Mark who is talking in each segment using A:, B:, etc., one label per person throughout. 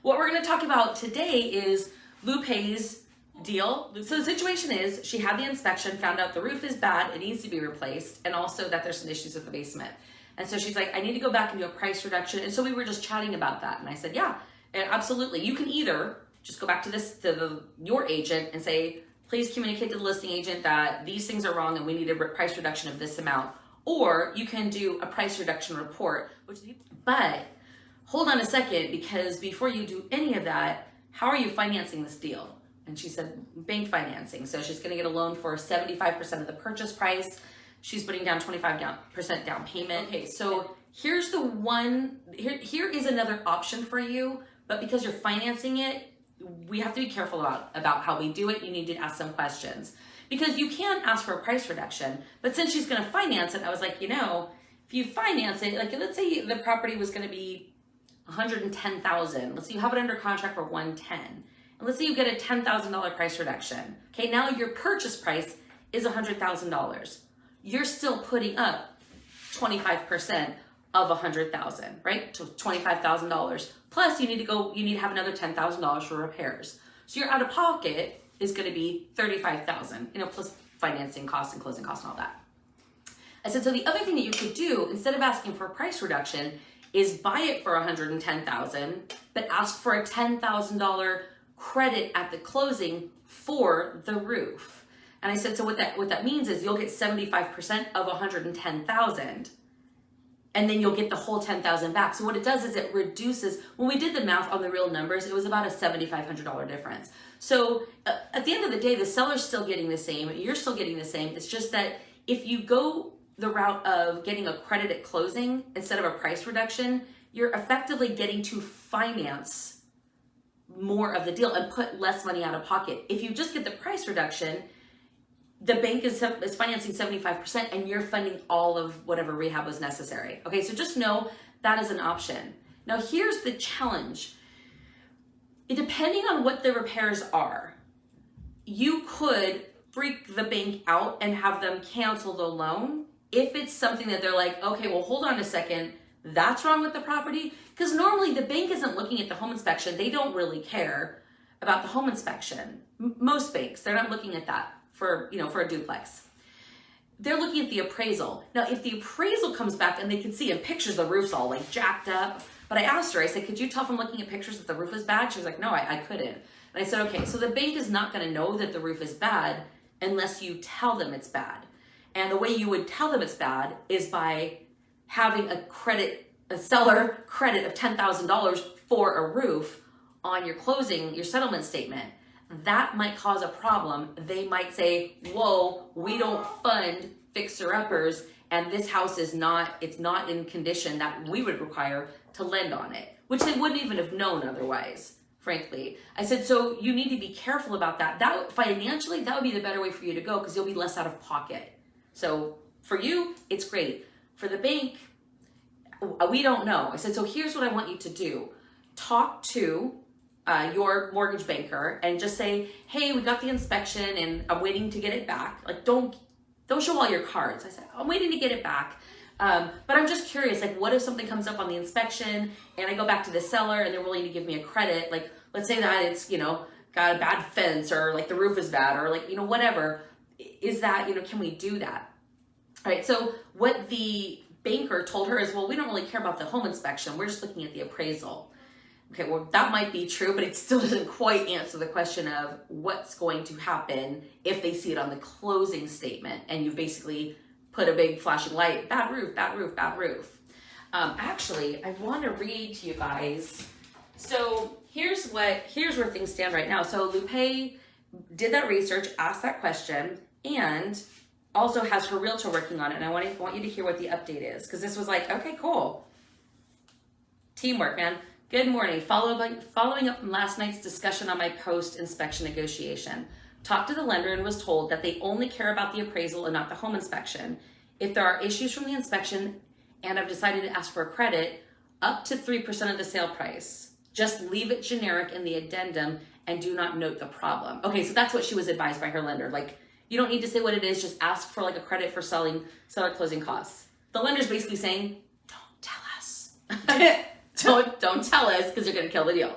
A: what we're going to talk about today is Lupei's deal. So the situation is she had the inspection, found out the roof is bad, it needs to be replaced, and also that there's some issues with the basement. And so she's like, I need to go back and do a price reduction. And so we were just chatting about that. And I said, yeah, absolutely. You can either just go back to your agent and say, please communicate to the listing agent that these things are wrong and we need a price reduction of this amount. Or you can do a price reduction report, but hold on a second, because before you do any of that, how are you financing this deal? And she said bank financing. So she's going to get a loan for 75% of the purchase price. She's putting down 25% down payment. Okay, so here's the one, here is another option for you, but because you're financing it, we have to be careful about how we do it. You need to ask some questions, because you can ask for a price reduction, but since she's going to finance it, I was like, if you finance it, like let's say the property was going to be 110,000. Let's say you have it under contract for 110. And let's say you get a $10,000 price reduction. Okay, now your purchase price is $100,000. You're still putting up 25% of $100,000, right? So $25,000. Plus you need to have another $10,000 for repairs. So your out of pocket is going to be $35,000, plus financing costs and closing costs and all that. I said, so the other thing that you could do, instead of asking for a price reduction, is buy it for $110,000, but ask for a $10,000 credit at the closing for the roof. And I said, so what that means is you'll get 75% of $110,000, and then you'll get the whole $10,000 back. So what it does is it reduces, when we did the math on the real numbers, it was about a $7,500 difference. So at the end of the day, the seller's still getting the same, you're still getting the same. It's just that if you go the route of getting a credit at closing instead of a price reduction, you're effectively getting to finance more of the deal and put less money out of pocket. If you just get the price reduction, the bank is financing 75% and you're funding all of whatever rehab was necessary. Okay, so just know that is an option. Now here's the challenge. Depending on what the repairs are, you could freak the bank out and have them cancel the loan if it's something that they're like, okay, well, hold on a second, that's wrong with the property. Because normally the bank isn't looking at the home inspection. They don't really care about the home inspection. Most banks, they're not looking at that for a duplex. They're looking at the appraisal. Now, if the appraisal comes back and they can see in pictures the roof's all like jacked up, but I asked her, I said, could you tell from looking at pictures that the roof is bad? She was like, no, I couldn't. And I said, okay, so the bank is not gonna know that the roof is bad unless you tell them it's bad. And the way you would tell them it's bad is by having a seller credit of $10,000 for a roof on your settlement statement. That might cause a problem. They might say, whoa, we don't fund fixer-uppers, and this house it's not in condition that we would require to lend on it, which they wouldn't even have known otherwise, frankly. I said, so you need to be careful about that. Financially, that would be the better way for you to go, because you'll be less out of pocket. So for you, it's great. For the bank, we don't know. I said, so here's what I want you to do. Talk to your mortgage banker and just say, hey, we got the inspection and I'm waiting to get it back. Like, don't show all your cards. I said, I'm waiting to get it back. But I'm just curious, like, what if something comes up on the inspection and I go back to the seller and they're willing to give me a credit? Like, let's say that it's, got a bad fence, or like the roof is bad, or like, whatever. Is that, can we do that? All right, so what the banker told her is, well, we don't really care about the home inspection. We're just looking at the appraisal. Okay, well, that might be true, but it still doesn't quite answer the question of what's going to happen if they see it on the closing statement and you've basically put a big flashing light, bad roof, bad roof, bad roof. Actually, I want to read to you guys. So here's where things stand right now. So Lupei did that research, asked that question, and also has her realtor working on it. And I want you to hear what the update is, because this was like, okay, cool. Teamwork, man. Good morning. Following up from last night's discussion on my post-inspection negotiation. Talked to the lender and was told that they only care about the appraisal and not the home inspection. If there are issues from the inspection and I've decided to ask for a credit, up to 3% of the sale price. Just leave it generic in the addendum and do not note the problem. Okay, so that's what she was advised by her lender. Like, you don't need to say what it is, just ask for like a credit for seller closing costs. The lender's basically saying, don't tell us. Don't tell us, because you're gonna kill the deal.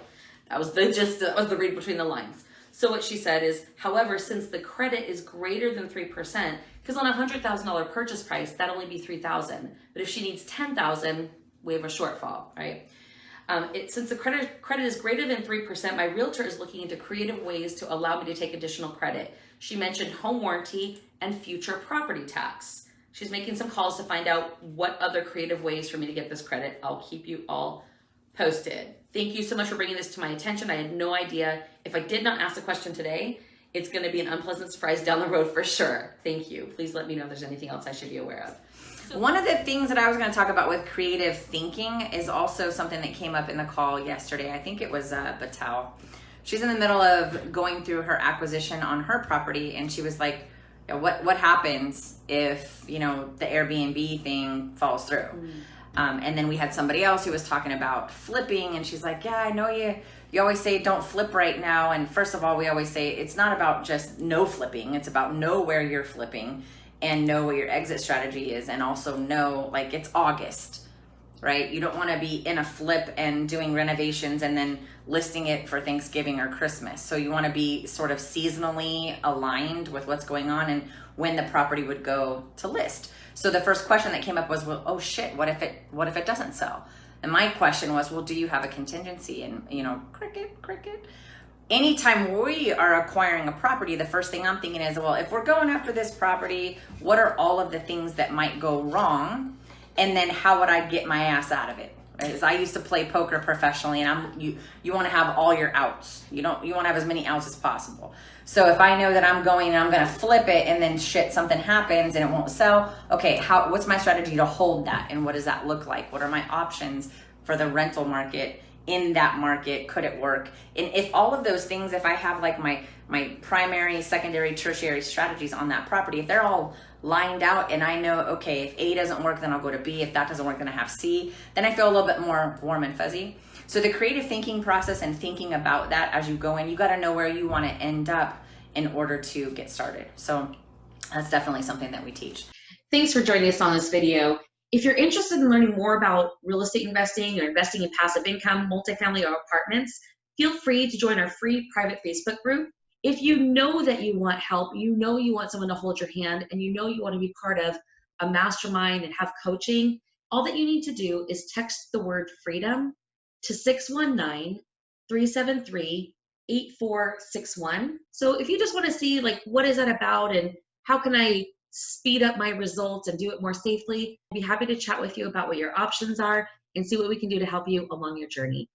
A: That was the gist, that was the read between the lines. So what she said is, however, since the credit is greater than 3%, because on a $100,000 purchase price, that'd only be $3,000. But if she needs $10,000, we have a shortfall, right? Since the credit is greater than 3%, my realtor is looking into creative ways to allow me to take additional credit. She mentioned home warranty and future property tax. She's making some calls to find out what other creative ways for me to get this credit. I'll keep you all posted. Thank you so much for bringing this to my attention. I had no idea. If I did not ask the question today, it's going to be an unpleasant surprise down the road for sure. Thank you. Please let me know if there's anything else I should be aware of.
B: One of the things that I was going to talk about with creative thinking is also something that came up in the call yesterday. I think it was Batel. She's in the middle of going through her acquisition on her property, and she was like, what happens if, the Airbnb thing falls through? And then we had somebody else who was talking about flipping, and she's like, yeah, I know you always say don't flip right now. And first of all, we always say it's not about just no flipping. It's about know where you're flipping and know what your exit strategy is. And also know, like, it's August, right? You don't want to be in a flip and doing renovations and then listing it for Thanksgiving or Christmas. So you want to be sort of seasonally aligned with what's going on and when the property would go to list. So the first question that came up was, well, oh shit, what if it doesn't sell? And my question was, well, do you have a contingency? And cricket. Anytime we are acquiring a property, the first thing I'm thinking is, well, if we're going after this property, what are all of the things that might go wrong? And then how would I get my ass out of it? As I used to play poker professionally, and you want to have all your outs. You want to have as many outs as possible. So if I know that I'm going and I'm going to flip it and then something happens and it won't sell, okay, what's my strategy to hold that? And what does that look like? What are my options for the rental market in that market? Could it work? And if all of those things, if I have like my primary, secondary, tertiary strategies on that property, if they're all lined out and I know, okay, if A doesn't work, then I'll go to B. If that doesn't work, then I have C. Then I feel a little bit more warm and fuzzy. So the creative thinking process and thinking about that as you go in, you got to know where you want to end up in order to get started. So that's definitely something that we teach.
C: Thanks for joining us on this video. If you're interested in learning more about real estate investing or investing in passive income, multifamily, or apartments, feel free to join our free private Facebook group. If you know that you want help, you want someone to hold your hand, and you want to be part of a mastermind and have coaching, all that you need to do is text the word freedom to 619-373-8461. So if you just want to see, like, what is that about and how can I speed up my results and do it more safely, I'd be happy to chat with you about what your options are and see what we can do to help you along your journey.